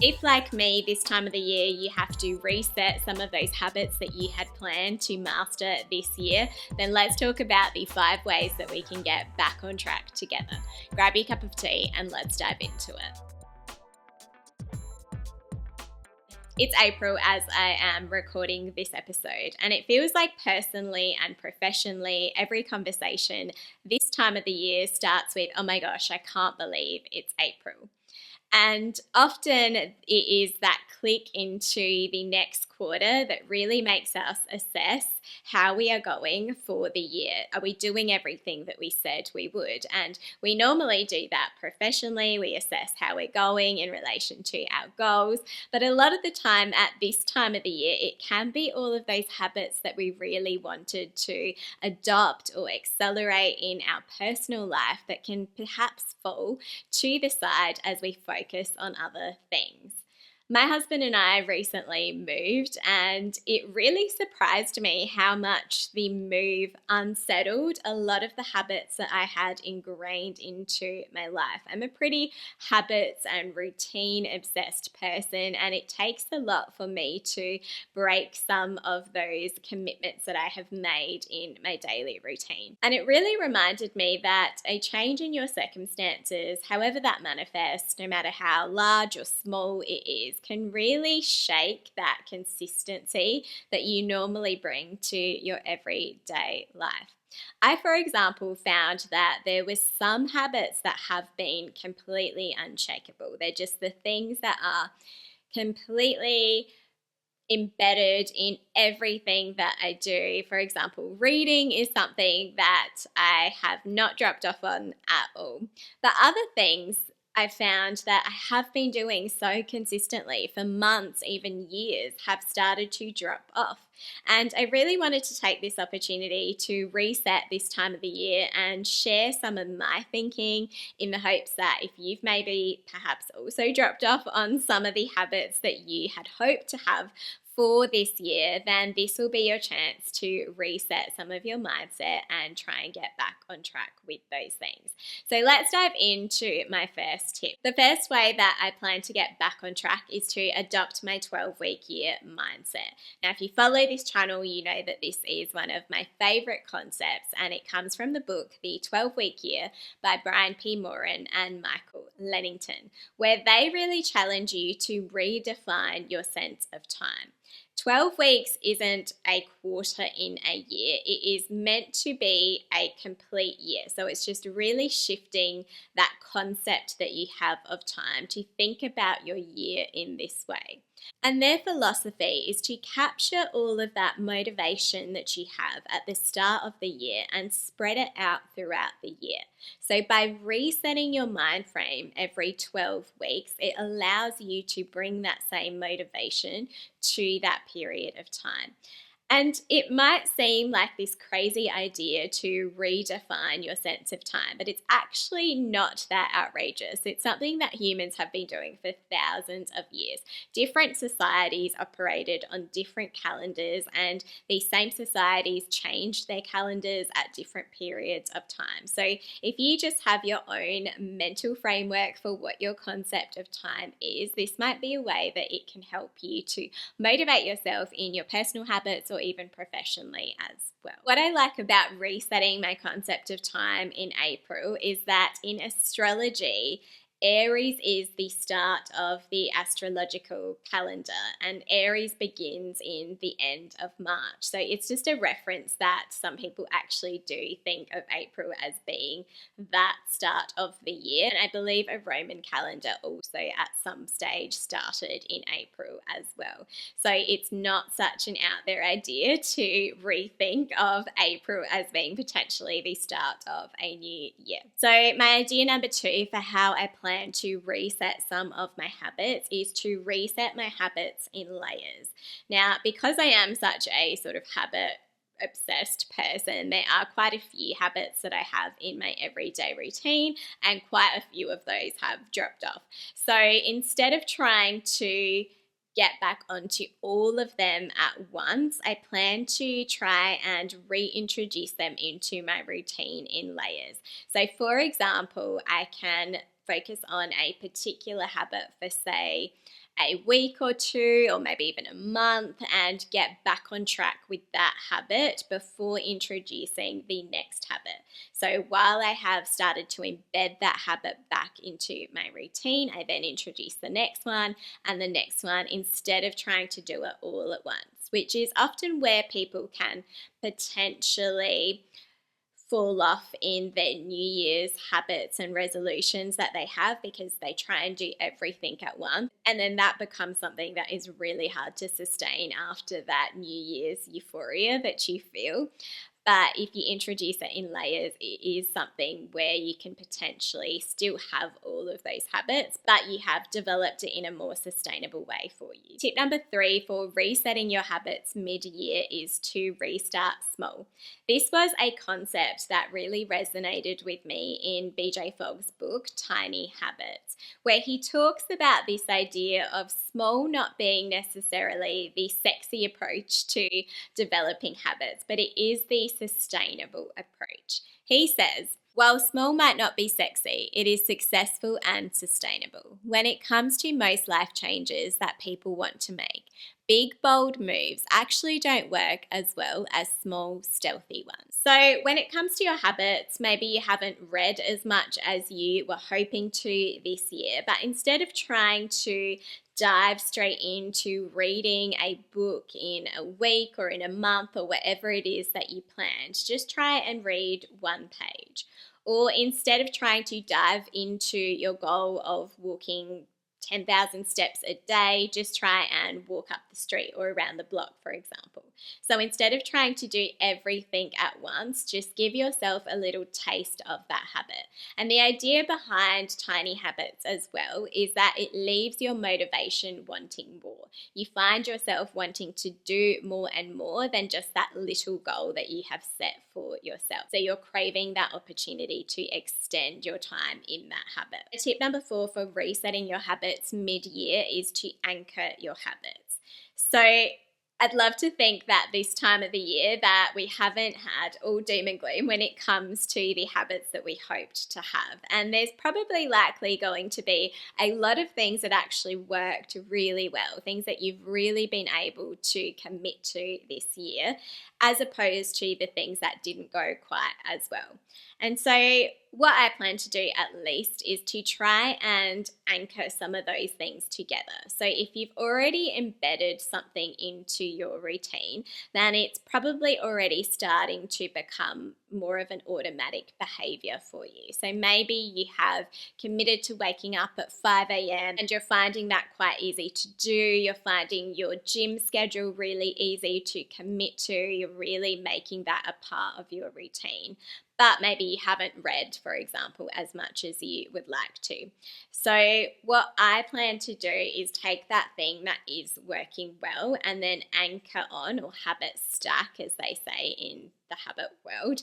If, like me, this time of the year, you have to reset some of those habits that you had planned to master this year, then let's talk about the 5 ways that we can get back on track together. Grab your cup of tea and let's dive into it. It's April as I am recording this episode, and it feels like personally and professionally, every conversation this time of the year starts with, oh my gosh, I can't believe it's April. And often it is that click into the next quarter that really makes us assess how we are going for the year. Are we doing everything that we said we would? And we normally do that professionally. We assess how we're going in relation to our goals. But a lot of the time at this time of the year, it can be all of those habits that we really wanted to adopt or accelerate in our personal life that can perhaps fall to the side as we focus on other things. My husband and I recently moved, and it really surprised me how much the move unsettled a lot of the habits that I had ingrained into my life. I'm a pretty habits and routine obsessed person, and it takes a lot for me to break some of those commitments that I have made in my daily routine. And it really reminded me that a change in your circumstances, however that manifests, no matter how large or small it is, can really shake that consistency that you normally bring to your everyday life. I, for example, found that there were some habits that have been completely unshakable. They're just the things that are completely embedded in everything that I do. For example, reading is something that I have not dropped off on at all. The other things I found that I have been doing so consistently for months, even years, have started to drop off. And I really wanted to take this opportunity to reset this time of the year and share some of my thinking in the hopes that if you've maybe perhaps also dropped off on some of the habits that you had hoped to have for this year, then this will be your chance to reset some of your mindset and try and get back on track with those things. So let's dive into my first tip. The first way that I plan to get back on track is to adopt my 12-week year mindset. Now, if you follow this channel, you know that this is one of my favorite concepts, and it comes from the book The 12-Week Year by Brian P. Moran and Michael Lennington, where they really challenge you to redefine your sense of time. 12 weeks isn't a quarter in a year. It is meant to be a complete year. So it's just really shifting that concept that you have of time to think about your year in this way. And their philosophy is to capture all of that motivation that you have at the start of the year and spread it out throughout the year. So by resetting your mind frame every 12 weeks, it allows you to bring that same motivation to that period of time. And it might seem like this crazy idea to redefine your sense of time, but it's actually not that outrageous. It's something that humans have been doing for thousands of years. Different societies operated on different calendars, and these same societies changed their calendars at different periods of time. So if you just have your own mental framework for what your concept of time is, this might be a way that it can help you to motivate yourself in your personal habits or even professionally as well. What I like about resetting my concept of time in April is that in astrology, Aries is the start of the astrological calendar, and Aries begins in the end of March. So it's just a reference that some people actually do think of April as being that start of the year. And I believe a Roman calendar also at some stage started in April as well. So it's not such an out there idea to rethink of April as being potentially the start of a new year. So my idea number 2 for how I plan to reset some of my habits is to reset my habits in layers. Now, because I am such a sort of habit obsessed person, there are quite a few habits that I have in my everyday routine, and quite a few of those have dropped off. So instead of trying to get back onto all of them at once, I plan to try and reintroduce them into my routine in layers. So for example, I can focus on a particular habit for, say, a week or two, or maybe even a month, and get back on track with that habit before introducing the next habit. So while I have started to embed that habit back into my routine, I then introduce the next one and the next one instead of trying to do it all at once, which is often where people can potentially fall off in their New Year's habits and resolutions that they have, because they try and do everything at once. And then that becomes something that is really hard to sustain after that New Year's euphoria that you feel. But if you introduce it in layers, it is something where you can potentially still have all of those habits, but you have developed it in a more sustainable way for you. Tip number 3 for resetting your habits mid-year is to restart small. This was a concept that really resonated with me in BJ Fogg's book, Tiny Habits, where he talks about this idea of small not being necessarily the sexy approach to developing habits, but it is the sustainable approach. He says, while small might not be sexy, it is successful and sustainable. When it comes to most life changes that people want to make, big, bold moves actually don't work as well as small, stealthy ones. So when it comes to your habits, maybe you haven't read as much as you were hoping to this year, but instead of trying to dive straight into reading a book in a week or in a month or whatever it is that you planned, just try and read one page. Or instead of trying to dive into your goal of walking 10,000 steps a day, just try and walk up the street or around the block, for example. So instead of trying to do everything at once, just give yourself a little taste of that habit. And the idea behind tiny habits as well is that it leaves your motivation wanting more. You find yourself wanting to do more and more than just that little goal that you have set for yourself. So you're craving that opportunity to extend your time in that habit. Tip number 4 for resetting your habits mid-year is to anchor your habits. So I'd love to think that this time of the year that we haven't had all doom and gloom when it comes to the habits that we hoped to have. And there's probably likely going to be a lot of things that actually worked really well, things that you've really been able to commit to this year, as opposed to the things that didn't go quite as well. And so what I plan to do at least is to try and anchor some of those things together. So if you've already embedded something into your routine, then it's probably already starting to become more of an automatic behavior for you. So maybe you have committed to waking up at 5 a.m. and you're finding that quite easy to do. You're finding your gym schedule really easy to commit to. You're really making that a part of your routine. But maybe you haven't read, for example, as much as you would like to. So what I plan to do is take that thing that is working well and then anchor on, or habit stack, as they say in the habit world,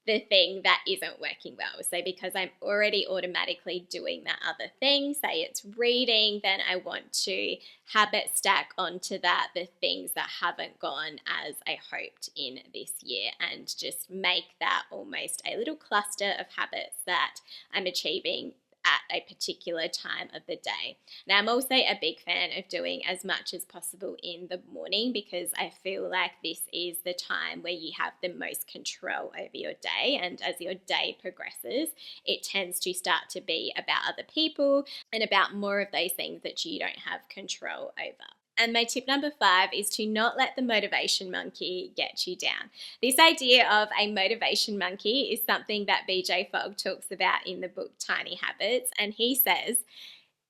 the thing that isn't working well. So because I'm already automatically doing that other thing, say it's reading, then I want to habit stack onto that the things that haven't gone as I hoped in this year, and just make that almost a little cluster of habits that I'm achieving at a particular time of the day. Now, I'm also a big fan of doing as much as possible in the morning, because I feel like this is the time where you have the most control over your day. And as your day progresses, it tends to start to be about other people and about more of those things that you don't have control over. And my tip number 5 is to not let the motivation monkey get you down. This idea of a motivation monkey is something that BJ Fogg talks about in the book Tiny Habits. And he says,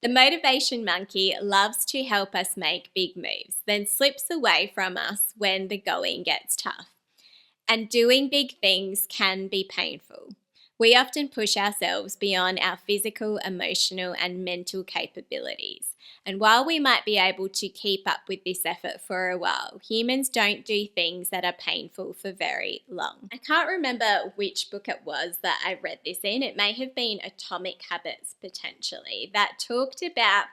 the motivation monkey loves to help us make big moves, then slips away from us when the going gets tough. And doing big things can be painful. We often push ourselves beyond our physical, emotional, and mental capabilities. And while we might be able to keep up with this effort for a while, humans don't do things that are painful for very long. I can't remember which book it was that I read this in. It may have been Atomic Habits, potentially, that talked about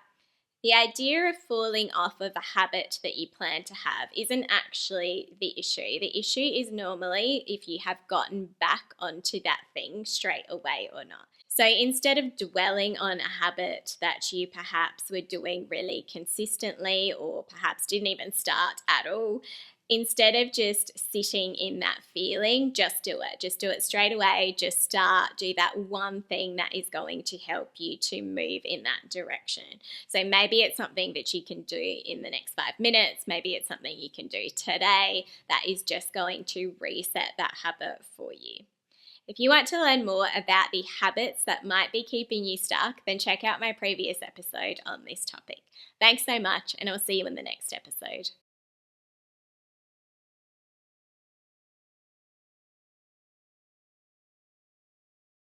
the idea of falling off of a habit that you plan to have isn't actually the issue. The issue is normally if you have gotten back onto that thing straight away or not. So instead of dwelling on a habit that you perhaps were doing really consistently or perhaps didn't even start at all, instead of just sitting in that feeling, just do it. Just do it straight away. Just start. Do that one thing that is going to help you to move in that direction. So maybe it's something that you can do in the next 5 minutes. Maybe it's something you can do today that is just going to reset that habit for you. If you want to learn more about the habits that might be keeping you stuck, then check out my previous episode on this topic. Thanks so much, and I'll see you in the next episode.